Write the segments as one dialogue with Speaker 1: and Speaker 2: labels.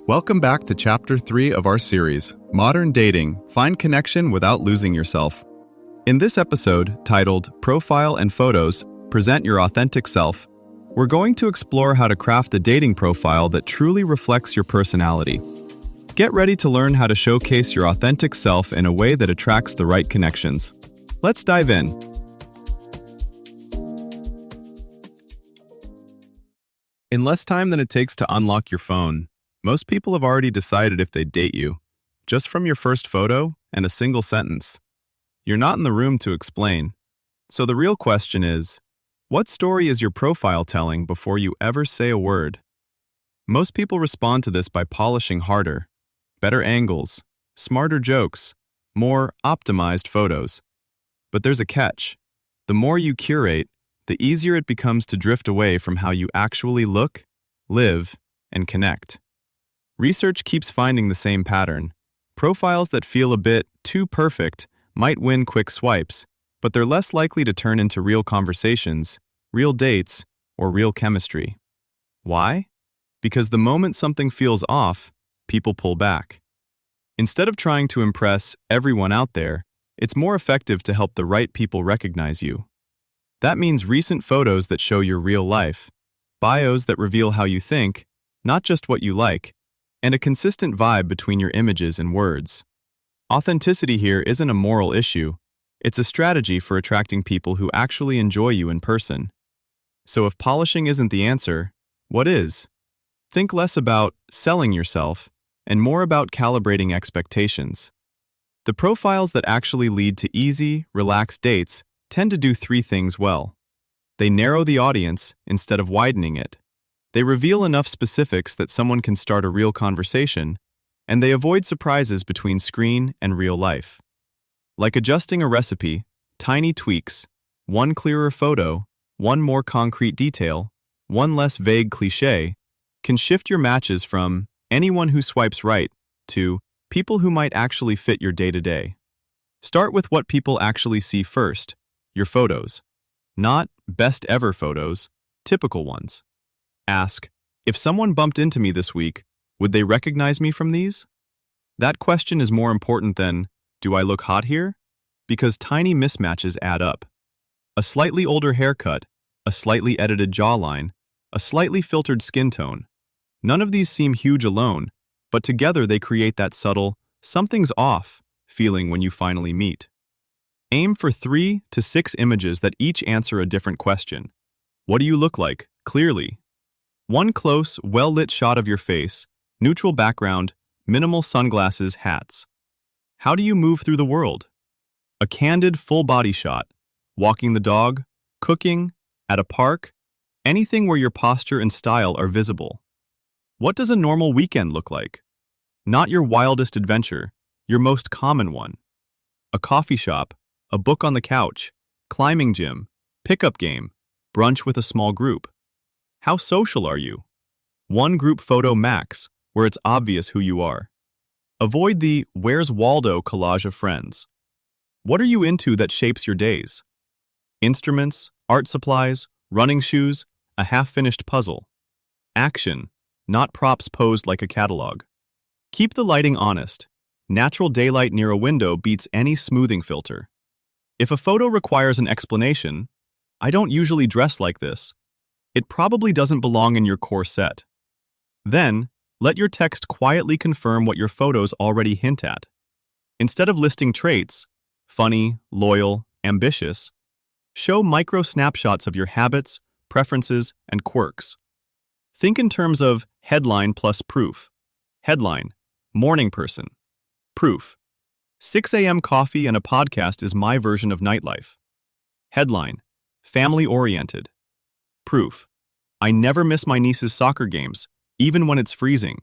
Speaker 1: Welcome back to Chapter 3 of our series, Modern Dating, Find Connection Without Losing Yourself. In this episode, titled Profile and Photos, Present Your Authentic Self, we're going to explore how to craft a dating profile that truly reflects your personality. Get ready to learn how to showcase your authentic self in a way that attracts the right connections. Let's dive in. In less time than it takes to unlock your phone, most people have already decided if they'd date you, just from your first photo and a single sentence. You're not in the room to explain. So the real question is, what story is your profile telling before you ever say a word? Most people respond to this by polishing harder, better angles, smarter jokes, more optimized photos. But there's a catch. The more you curate, the easier it becomes to drift away from how you actually look, live, and connect. Research keeps finding the same pattern. Profiles that feel a bit too perfect might win quick swipes, but they're less likely to turn into real conversations, real dates, or real chemistry. Why? Because the moment something feels off, people pull back. Instead of trying to impress everyone out there, it's more effective to help the right people recognize you. That means recent photos that show your real life, bios that reveal how you think, not just what you like, and a consistent vibe between your images and words. Authenticity here isn't a moral issue. It's a strategy for attracting people who actually enjoy you in person. So if polishing isn't the answer, what is? Think less about selling yourself and more about calibrating expectations. The profiles that actually lead to easy, relaxed dates tend to do three things well. They narrow the audience instead of widening it. They reveal enough specifics that someone can start a real conversation, and they avoid surprises between screen and real life. Like adjusting a recipe, tiny tweaks, one clearer photo, one more concrete detail, one less vague cliché, can shift your matches from anyone who swipes right to people who might actually fit your day-to-day. Start with what people actually see first, your photos. Not best ever photos, typical ones. Ask, if someone bumped into me this week, would they recognize me from these? That question is more important than, do I look hot here? Because tiny mismatches add up. A slightly older haircut, a slightly edited jawline, a slightly filtered skin tone. None of these seem huge alone, but together they create that subtle, something's off feeling when you finally meet. Aim for 3 to 6 images that each answer a different question. What do you look like, clearly? One close, well-lit shot of your face, neutral background, minimal sunglasses, hats. How do you move through the world? A candid, full-body shot, walking the dog, cooking, at a park, anything where your posture and style are visible. What does a normal weekend look like? Not your wildest adventure, your most common one. A coffee shop, a book on the couch, climbing gym, pickup game, brunch with a small group. How social are you? One group photo max, where it's obvious who you are. Avoid the "Where's Waldo" collage of friends. What are you into that shapes your days? Instruments, art supplies, running shoes, a half-finished puzzle. Action, not props posed like a catalog. Keep the lighting honest. Natural daylight near a window beats any smoothing filter. If a photo requires an explanation, I don't usually dress like this, it probably doesn't belong in your core set. Then, let your text quietly confirm what your photos already hint at. Instead of listing traits, funny, loyal, ambitious, show micro snapshots of your habits, preferences, and quirks. Think in terms of headline plus proof. Headline, morning person. Proof, 6 a.m. coffee and a podcast is my version of nightlife. Headline, family-oriented. Proof, I never miss my niece's soccer games, even when it's freezing.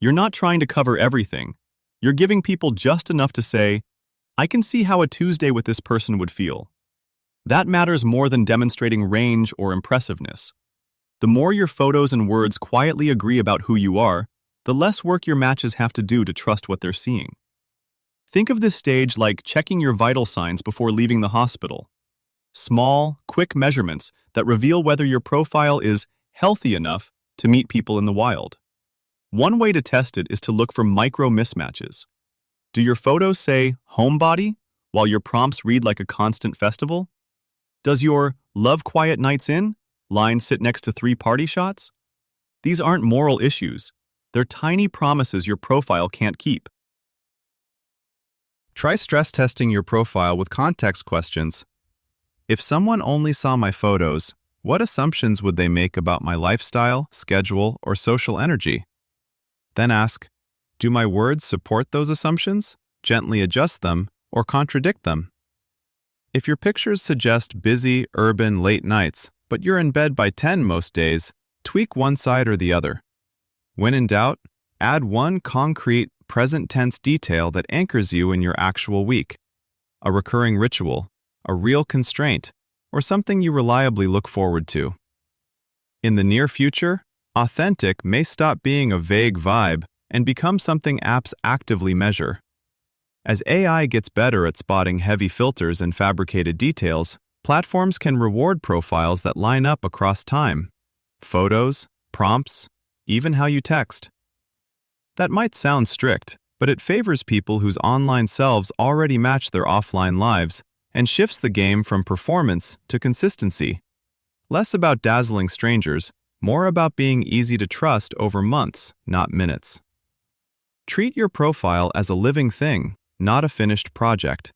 Speaker 1: You're not trying to cover everything. You're giving people just enough to say, I can see how a Tuesday with this person would feel. That matters more than demonstrating range or impressiveness. The more your photos and words quietly agree about who you are, the less work your matches have to do to trust what they're seeing. Think of this stage like checking your vital signs before leaving the hospital. Small, quick measurements that reveal whether your profile is healthy enough to meet people in the wild. One way to test it is to look for micro mismatches. Do your photos say homebody while your prompts read like a constant festival? Does your love quiet nights in line sit next to 3 party shots? These aren't moral issues. They're tiny promises your profile can't keep. Try stress testing your profile with context questions. If someone only saw my photos, what assumptions would they make about my lifestyle, schedule, or social energy? Then ask, do my words support those assumptions, gently adjust them, or contradict them? If your pictures suggest busy, urban, late nights, but you're in bed by 10 most days, tweak one side or the other. When in doubt, add one concrete, present tense detail that anchors you in your actual week. A recurring ritual, a real constraint, or something you reliably look forward to. In the near future, authentic may stop being a vague vibe and become something apps actively measure. As AI gets better at spotting heavy filters and fabricated details, platforms can reward profiles that line up across time. Photos, prompts, even how you text. That might sound strict, but it favors people whose online selves already match their offline lives and shifts the game from performance to consistency. Less about dazzling strangers, more about being easy to trust over months, not minutes. Treat your profile as a living thing, not a finished project.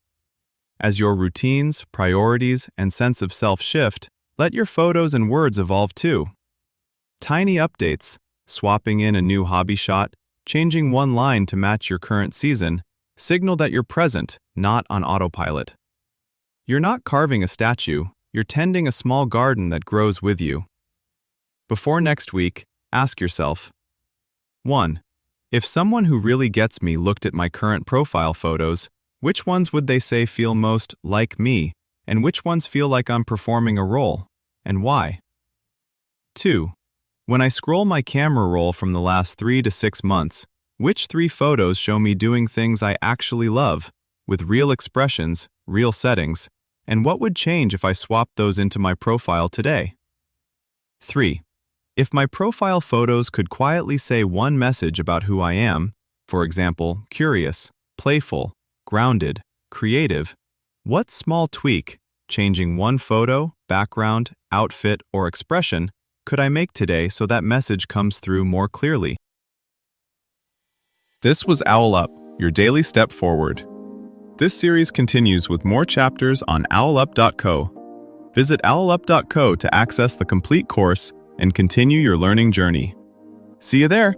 Speaker 1: As your routines, priorities, and sense of self shift, let your photos and words evolve too. Tiny updates, swapping in a new hobby shot, changing one line to match your current season, signal that you're present, not on autopilot. You're not carving a statue, you're tending a small garden that grows with you. Before next week, ask yourself, 1. If someone who really gets me looked at my current profile photos, which ones would they say feel most like me, and which ones feel like I'm performing a role, and why? 2. When I scroll my camera roll from the last 3 to 6 months, which 3 photos show me doing things I actually love, with real expressions, real settings, and what would change if I swapped those into my profile today? 3. If my profile photos could quietly say one message about who I am, for example, curious, playful, grounded, creative, what small tweak, changing one photo, background, outfit, or expression, could I make today so that message comes through more clearly? This was Owl Up, your daily step forward. This series continues with more chapters on owlup.co. Visit owlup.co to access the complete course and continue your learning journey. See you there!